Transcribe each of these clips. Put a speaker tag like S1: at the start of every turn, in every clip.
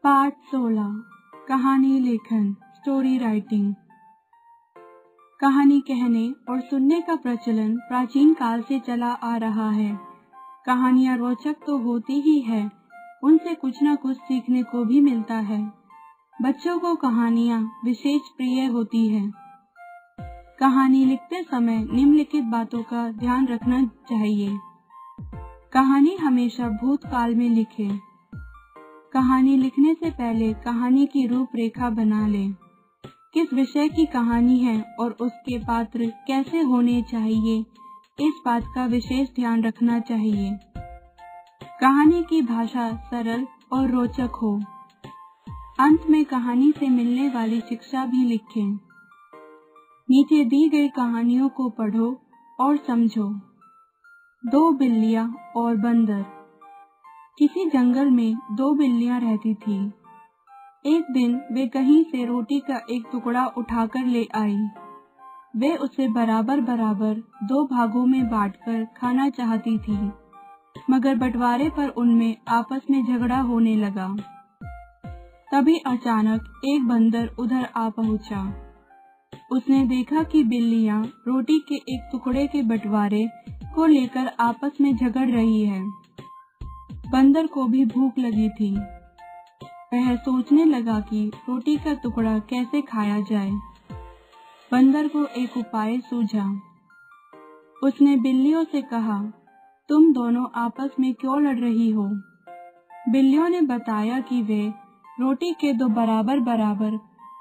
S1: पाठ 16 कहानी लेखन स्टोरी राइटिंग। कहानी कहने और सुनने का प्रचलन प्राचीन काल से चला आ रहा है। कहानियाँ रोचक तो होती ही है, उनसे कुछ न कुछ सीखने को भी मिलता है। बच्चों को कहानियाँ विशेष प्रिय होती है। कहानी लिखते समय निम्नलिखित बातों का ध्यान रखना चाहिए। कहानी हमेशा भूतकाल में लिखें। कहानी लिखने से पहले कहानी की रूपरेखा बना लें। किस विषय की कहानी है और उसके पात्र कैसे होने चाहिए, इस बात का विशेष ध्यान रखना चाहिए। कहानी की भाषा सरल और रोचक हो। अंत में कहानी से मिलने वाली शिक्षा भी लिखें। नीचे दी गई कहानियों को पढ़ो और समझो। 2 बिल्लियां और बंदर। किसी जंगल में 2 बिल्लियां रहती थी। एक दिन वे कहीं से रोटी का एक टुकड़ा उठाकर ले आई। वे उसे बराबर बराबर 2 भागों में बांटकर खाना चाहती थी, मगर बंटवारे पर उनमें आपस में झगड़ा होने लगा। तभी अचानक एक बंदर उधर आ पहुंचा। उसने देखा कि बिल्लियां रोटी के एक टुकड़े के बंटवारे को लेकर आपस में झगड़ रही है। बंदर को भी भूख लगी थी। वह सोचने लगा कि रोटी का टुकड़ा कैसे खाया जाए। बंदर को एक उपाय सूझा। उसने बिल्लियों से कहा, तुम दोनों आपस में क्यों लड़ रही हो? बिल्लियों ने बताया कि वे रोटी के 2 बराबर बराबर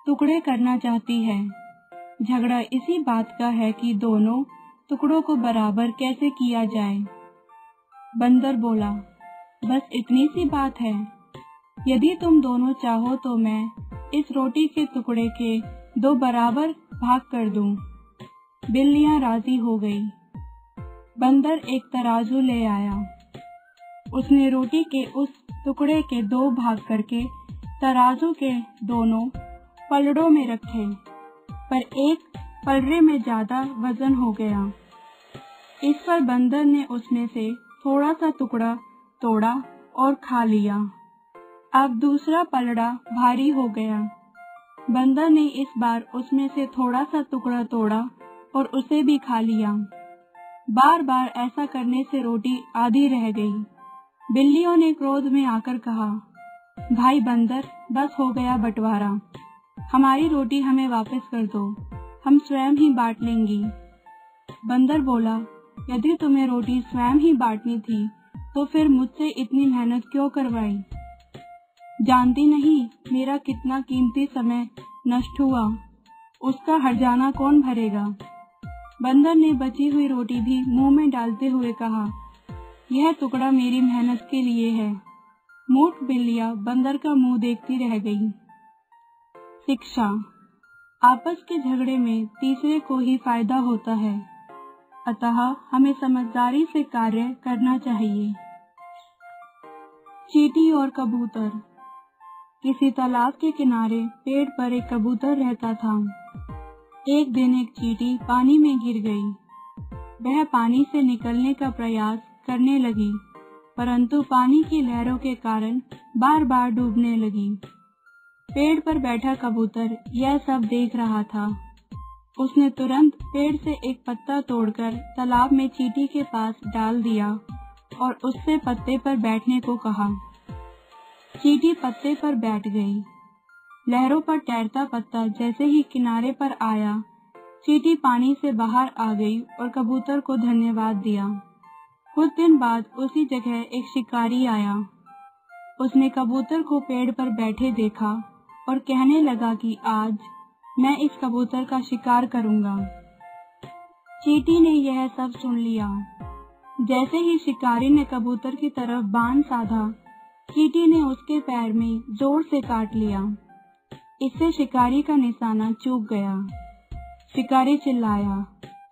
S1: टुकड़े करना चाहती है। झगड़ा इसी बात का है कि दोनों टुकड़ों को बराबर कैसे किया जाए। बंदर बोला, बस इतनी सी बात है। यदि तुम दोनों चाहो तो मैं इस रोटी के टुकड़े के 2 बराबर भाग कर दूं। बिल्लियां राजी हो गई। बंदर एक तराजू ले आया। उसने रोटी के उस टुकड़े के 2 भाग करके तराजू के दोनों पलड़ों में रखे, पर एक पलड़े में ज्यादा वजन हो गया। इस पर बंदर ने उसमें से थोड़ा सा टुकड़ा तोड़ा और खा लिया। अब दूसरा पलड़ा भारी हो गया। बंदर ने इस बार उसमें से थोड़ा सा टुकड़ा तोड़ा और उसे भी खा लिया। बार बार ऐसा करने से रोटी आधी रह गई। बिल्लियों ने क्रोध में आकर कहा, भाई बंदर, बस हो गया बंटवारा। हमारी रोटी हमें वापस कर दो, हम स्वयं ही बांट लेंगी। बंदर बोला, यदि तुम्हें रोटी स्वयं ही बांटनी थी तो फिर मुझसे इतनी मेहनत क्यों करवाई? जानती नहीं मेरा कितना कीमती समय नष्ट हुआ, उसका हर्जाना कौन भरेगा? बंदर ने बची हुई रोटी भी मुंह में डालते हुए कहा, यह टुकड़ा मेरी मेहनत के लिए है। मूर्ख बिल्लियां बंदर का मुंह देखती रह गई। शिक्षा। आपस के झगड़े में तीसरे को ही फायदा होता है, अतः हमें समझदारी से कार्य करना चाहिए। चींटी और कबूतर। किसी तालाब के किनारे पेड़ पर एक कबूतर रहता था। एक दिन एक चींटी पानी में गिर गई। वह पानी से निकलने का प्रयास करने लगी, परंतु पानी की लहरों के कारण बार बार डूबने लगी। पेड़ पर बैठा कबूतर यह सब देख रहा था। उसने तुरंत पेड़ से एक पत्ता तोड़कर तालाब में चींटी के पास डाल दिया और उससे पत्ते पर बैठने को कहा। चींटी पत्ते पर बैठ गई। लहरों पर तैरता पत्ता जैसे ही किनारे पर आया, चींटी पानी से बाहर आ गई और कबूतर को धन्यवाद दिया। कुछ दिन बाद उसी जगह एक शिकारी आया। उसने कबूतर को पेड़ पर बैठे देखा और कहने लगा कि आज मैं इस कबूतर का शिकार करूंगा। चींटी ने यह सब सुन लिया। जैसे ही शिकारी ने कबूतर की तरफ बाण साधा, चींटी ने उसके पैर में जोर से काट लिया। इससे शिकारी का निशाना चूक गया। शिकारी चिल्लाया।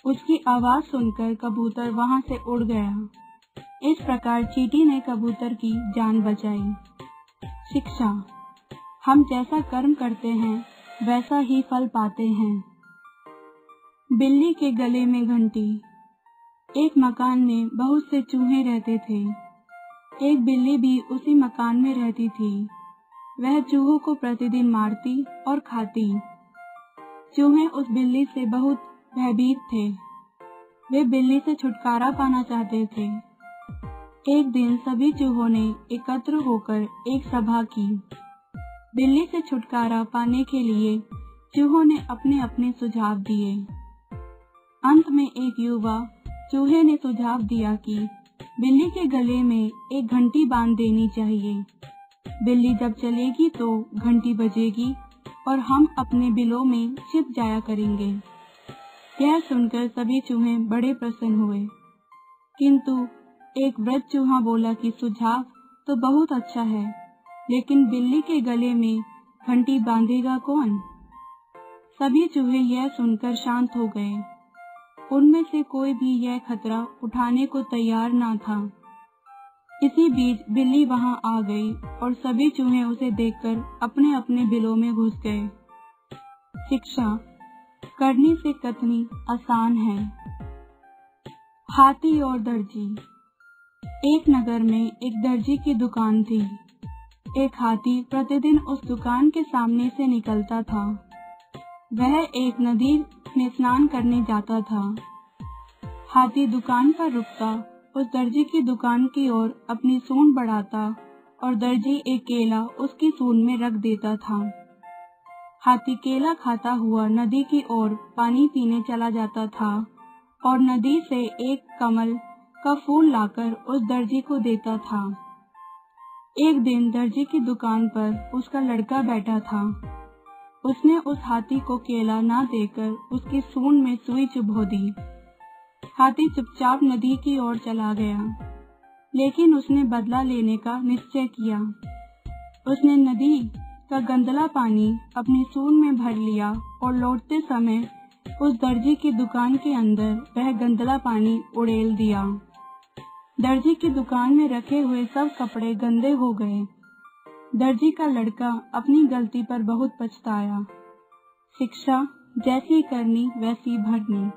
S1: उसकी आवाज सुनकर कबूतर वहां से उड़ गया। इस प्रकार चींटी ने कबूतर की जान बचाई। शिक्षा। हम जैसा कर्म करते हैं वैसा ही फल पाते हैं। बिल्ली के गले में घंटी। एक मकान में बहुत से चूहे रहते थे। एक बिल्ली भी उसी मकान में रहती थी। वह चूहों को प्रतिदिन मारती और खाती। चूहे उस बिल्ली से बहुत भयभीत थे। वे बिल्ली से छुटकारा पाना चाहते थे। एक दिन सभी चूहों ने एकत्र होकर एक सभा की। बिल्ली से छुटकारा पाने के लिए चूहों ने अपने अपने सुझाव दिए। अंत में एक युवा चूहे ने सुझाव दिया कि बिल्ली के गले में एक घंटी बांध देनी चाहिए। बिल्ली जब चलेगी तो घंटी बजेगी और हम अपने बिलों में छिप जाया करेंगे। यह सुनकर सभी चूहे बड़े प्रसन्न हुए, किंतु एक वृद्ध चूहा बोला कि सुझाव तो बहुत अच्छा है, लेकिन बिल्ली के गले में घंटी बांधेगा कौन? सभी चूहे यह सुनकर शांत हो गए। उनमें से कोई भी यह खतरा उठाने को तैयार न था। इसी बीच बिल्ली वहां आ गई और सभी चूहे उसे देखकर अपने अपने बिलों में घुस गए। शिक्षा करनी से कथनी आसान है। हाथी और दर्जी। एक नगर में एक दर्जी की दुकान थी। एक हाथी प्रतिदिन उस दुकान के सामने से निकलता था। वह एक नदी में स्नान करने जाता था। हाथी दुकान पर रुकता, उस दर्जी की दुकान की ओर अपनी सूंड बढ़ाता और दर्जी एक केला उसकी सूंड में रख देता था। हाथी केला खाता हुआ नदी की ओर पानी पीने चला जाता था और नदी से एक कमल का फूल लाकर उस दर्जी को देता था। एक दिन दर्जी की दुकान पर उसका लड़का बैठा था। उसने उस हाथी को केला ना देकर उसकी सूंड में सुई चुभो दी। हाथी चुपचाप नदी की ओर चला गया, लेकिन उसने बदला लेने का निश्चय किया। उसने नदी का गंदला पानी अपनी सूंड में भर लिया और लौटते समय उस दर्जी की दुकान के अंदर वह गंदला पानी उड़ेल दिया। दर्जी की दुकान में रखे हुए सब कपड़े गंदे हो गए। दर्जी का लड़का अपनी गलती पर बहुत पछताया। शिक्षा जैसी करनी वैसी भरनी।